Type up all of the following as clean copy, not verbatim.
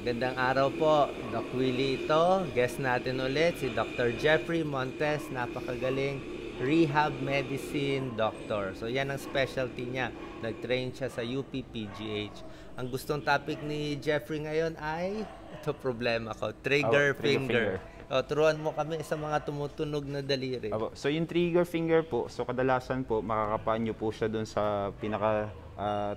Magandang araw po, Doc Willie ito. Guest natin ulit si Dr. Jeffrey Montes, napakagaling rehab medicine doctor. So yan ang specialty niya. Nag-train siya sa UP-PGH. Ang gustong topic ni Jeffrey ngayon ay, ito problema ko, trigger finger. O, turuan mo kami sa mga tumutunog na daliri. So yung trigger finger po, so kadalasan po makakapaan nyo po siya dun sa pinaka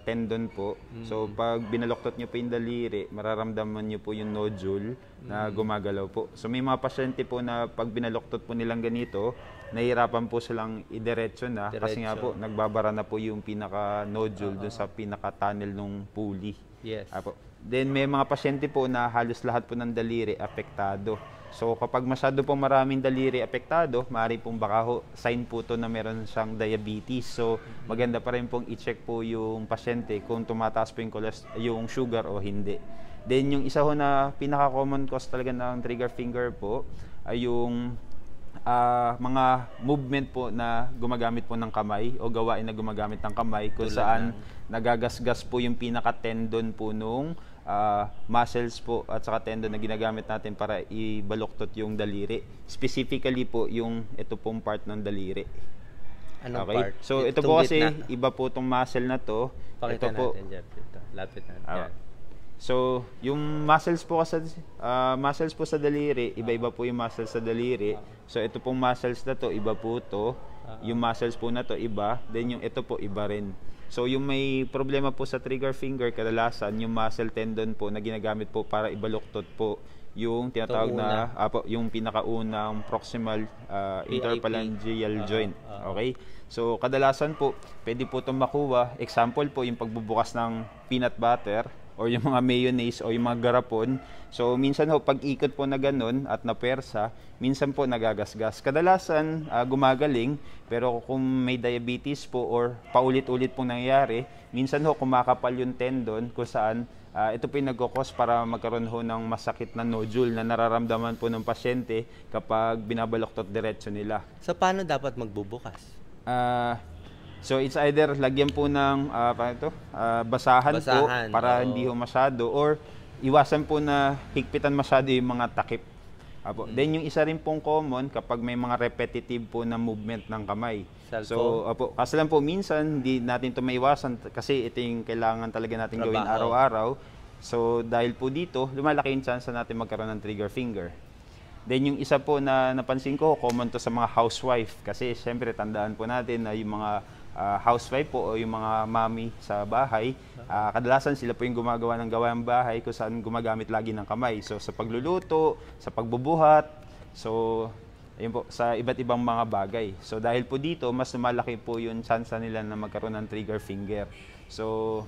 tendon po. So pag binaloktot nyo po yung daliri, mararamdaman nyo po yung nodule na gumagalaw po. So may mga pasyente po na pag binaloktot po nilang ganito, nahihirapan po silang idiretso na kasi nga po nagbabara na po yung pinaka nodule dun sa pinaka tunnel nung pulley. Yes. Then may mga pasyente po na halos lahat po ng daliri apektado. So kapag masyado pong maraming daliri apektado, maaari pong baka sign po to na meron siyang diabetes. So maganda pa rin pong i-check po yung pasyente kung tumataas po yung sugar o hindi. Then yung isa ho na pinaka-common cause talaga ng trigger finger po ay yung mga movement po na gumagamit po ng kamay o gawain na gumagamit ng kamay kung saan nagagasgas po yung pinaka-tendon po nung muscles po at saka tendon na ginagamit natin para ibaluktot yung daliri. Specifically po yung ito pong part ng daliri. Anong part? So ito po kasi iba po itong muscle na to. Pakita ito po. natin, Jeffrey. Ito. Lapit natin. So yung muscles po sa daliri, iba-iba po yung muscles sa daliri. So ito pong muscles na to, iba po to. Yung muscles po na to, iba. Then yung ito po, iba rin. So yung may problema po sa trigger finger, kadalasan yung muscle tendon po na ginagamit po para ibaluktot po yung tinatawag na yung pinakaunang proximal interphalangeal joint. Okay? So kadalasan po, pwede po itong makuha. Example po, yung pagbubukas ng peanut butter or yung mga mayonnaise o yung mga garapon. So minsan ho, pag ikot po na ganun at napersa, minsan po nagagasgas. Kadalasan gumagaling, pero kung may diabetes po or paulit-ulit pong nangyayari, minsan ho kumakapal yung tendon kung saan ito po yung nagkukos para magkaroon ho ng masakit na nodule na nararamdaman po ng pasyente kapag binabaloktot diretso nila. So paano dapat magbubukas? So it's either lagyan po ng basahan po para hindi ho masyado, or iwasan po na higpitan masyado yung mga takip. Then yung isa rin pong common kapag may mga repetitive po na movement ng kamay. So kasi lang po minsan hindi natin ito maiwasan kasi ito yung kailangan talaga natin gawin araw-araw. So dahil po dito, lumalaki yung chance natin magkaroon ng trigger finger. Then yung isa po na napansin ko, common to sa mga housewife kasi syempre tandaan po natin na yung mga housewife po o yung mga mami sa bahay, kadalasan sila po yung gumagawa ng gawaing bahay kung saan gumagamit lagi ng kamay. So sa pagluluto, sa pagbubuhat, so ayun po, sa iba't ibang mga bagay. So dahil po dito, mas lumalaki po yung chance nila na magkaroon ng trigger finger. So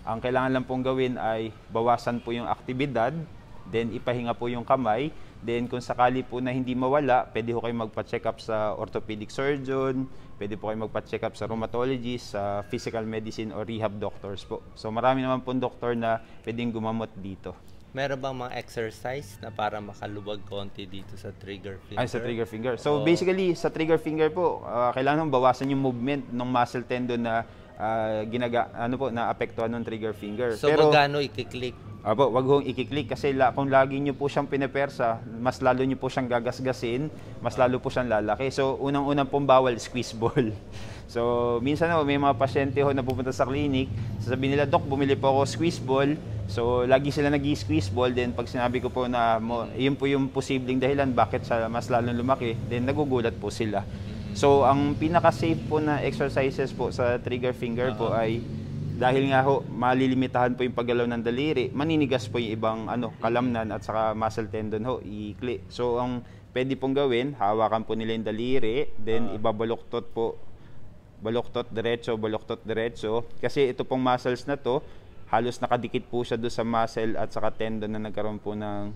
ang kailangan lang pong gawin ay bawasan po yung aktibidad, then ipahinga po yung kamay. Then kung sakali po na hindi mawala, pwede po kayo magpa-check up sa orthopedic surgeon, pwede po kayo magpa-check up sa rheumatologist, sa physical medicine or rehab doctors po. So marami naman pong doktor na pwedeng gumamot dito. Meron bang mga exercise na para makaluwag konti dito sa trigger finger? Sa trigger finger. So basically, sa trigger finger po, kailangan bawasan yung movement ng muscle tendon na naapektuhan ng trigger finger. So magano i-click? Wag hong i-click kasi kung lagi nyo po siyang pinepersa, mas lalo nyo po siyang gagasgasin, mas lalo po siyang lalaki. So unang-unang pong bawal, squeeze ball. So minsan may mga pasyente ho na pupunta sa clinic, sasabihin nila, "Doc, bumili po ako squeeze ball." So lagi sila nag-i-squeeze ball, then pag sinabi ko po na yun po yung posibleng dahilan bakit siya mas lalong lumaki, then nagugulat po sila. So ang pinaka-safe po na exercises po sa trigger finger po ay dahil nga ho, malilimitahan po yung paggalaw ng daliri, maninigas po yung ibang kalamnan at saka muscle tendon ho, ikli. So ang pwede pong gawin, hawakan po nila yung daliri, then ibabaluktot po, baluktot diretso. Kasi ito pong muscles na to, halos nakadikit po siya doon sa muscle at saka tendon na nagkaroon po ng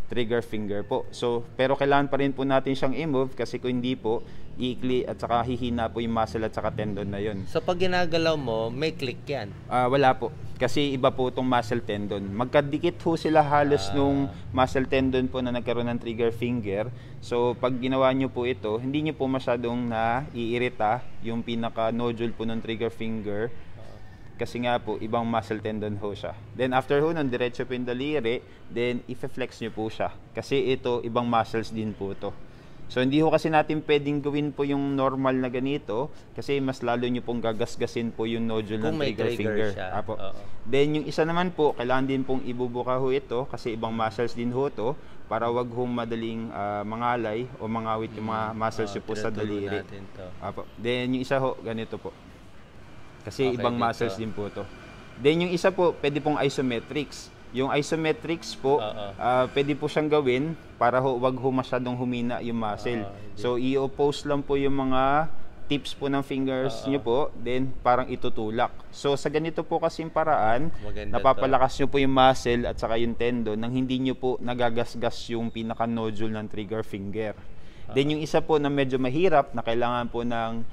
trigger finger po. So, pero kailangan pa rin po natin siyang i-move kasi kung hindi po, iikli at saka hihina po yung muscle at saka tendon na yun. So, pag ginagalaw mo, may click yan? Wala po. Kasi iba po itong muscle tendon. Magkadikit ho sila halos nung muscle tendon po na nagkaroon ng trigger finger. So, pag ginawa nyo po ito, hindi nyo po masyadong naiirita yung pinaka-nodule po ng trigger finger. kasi nga po, ibang muscle tendon ho siya. Then after ho nun, diretso po yung daliri, then i-flex nyo po siya. Kasi ito, ibang muscles din po to. So hindi ho kasi natin pwedeng gawin po yung normal na ganito kasi mas lalo nyo pong gagasgasin po yung nodule ng trigger finger. Apo. Then yung isa naman po, kailangan din pong ibubuka ho ito kasi ibang muscles din ho to para wag hong madaling mangalay o mangawit yung mga muscles po sa daliri. Apo. Then yung isa ho, ganito po. Kasi ibang muscles din po to. Then yung isa po, pwede pong isometrics. Yung isometrics po, pwede po siyang gawin para wag ho masyadong humina yung muscle. So i-oppose lang po yung mga tips po ng fingers nyo po, then parang itutulak. So sa ganito po kasing paraan, napapalakas nyo po yung muscle at saka yung tendon nang hindi nyo po nagagasgas yung pinaka-nodule ng trigger finger. Then yung isa po na medyo mahirap na kailangan po ng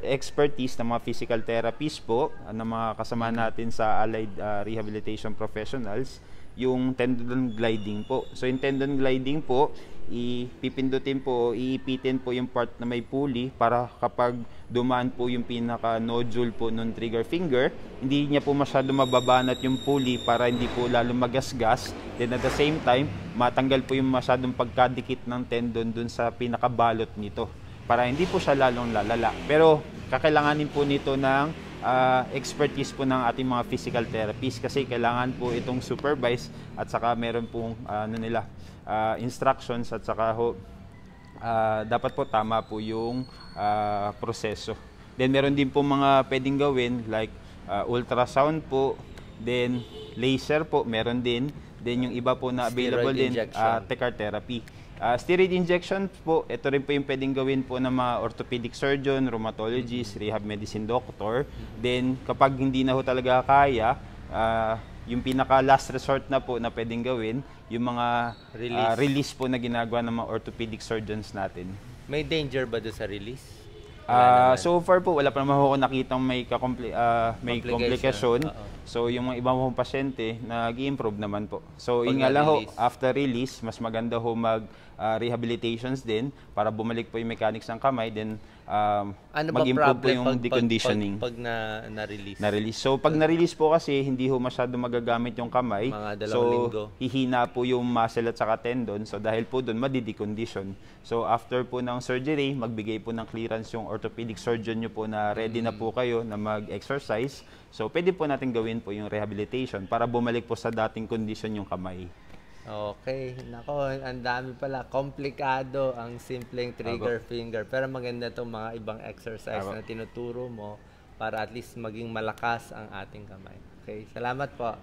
expertise ng mga physical therapists po, ng mga kasama natin sa allied rehabilitation professionals, yung tendon gliding po. So yung tendon gliding po, ipipindutin po, iipitin po yung part na may pulley para kapag dumaan po yung pinaka-nodule po ng trigger finger, hindi niya po masyado mababanat yung pulley para hindi po lalo magasgas. Then at the same time, matanggal po yung masyadong pagkadikit ng tendon dun sa pinakabalot nito para hindi po siya lalong lalala. Pero kakailanganin po nito ng expertise po ng ating mga physical therapists kasi kailangan po itong supervise at saka meron pong instructions at saka dapat po tama po yung proseso. Then meron din po mga pwedeng gawin like ultrasound po, then laser po meron din. Then yung iba po na available din, TECAR therapy. Steroid injection po, ito rin po yung pwedeng gawin po ng mga orthopedic surgeon, rheumatologist, rehab medicine doctor. Then kapag hindi na ho talaga kaya, yung pinaka last resort na po na pwedeng gawin, yung mga release po na ginagawa ng mga orthopedic surgeons natin. May danger ba doon sa release? So far po, wala pa naman ako nakitang may komplikasyon. So yung mga ibang mga pasyente, nag-i-improve naman po. So yun nga lang ho, after release, mas maganda ho mag-rehabilitations din para bumalik po yung mechanics ng kamay. Then mag-improve po yung deconditioning. Pag na-release? Na-release. So pag na-release po kasi, hindi ho masyado magagamit yung kamay. Mga 2 so linggo. hihina po yung muscle at saka tendon. So dahil po doon, madi-decondition. So after po ng surgery, magbigay po ng clearance yung orthopedic surgeon nyo po na ready na po kayo na mag-exercise. So pwede po natin gawin po yung rehabilitation para bumalik po sa dating kondisyon yung kamay. Okay. Nako, ang dami pala. Komplikado ang simpleng trigger finger. Pero maganda itong mga ibang exercise na tinuturo mo para at least maging malakas ang ating kamay. Okay. Salamat po.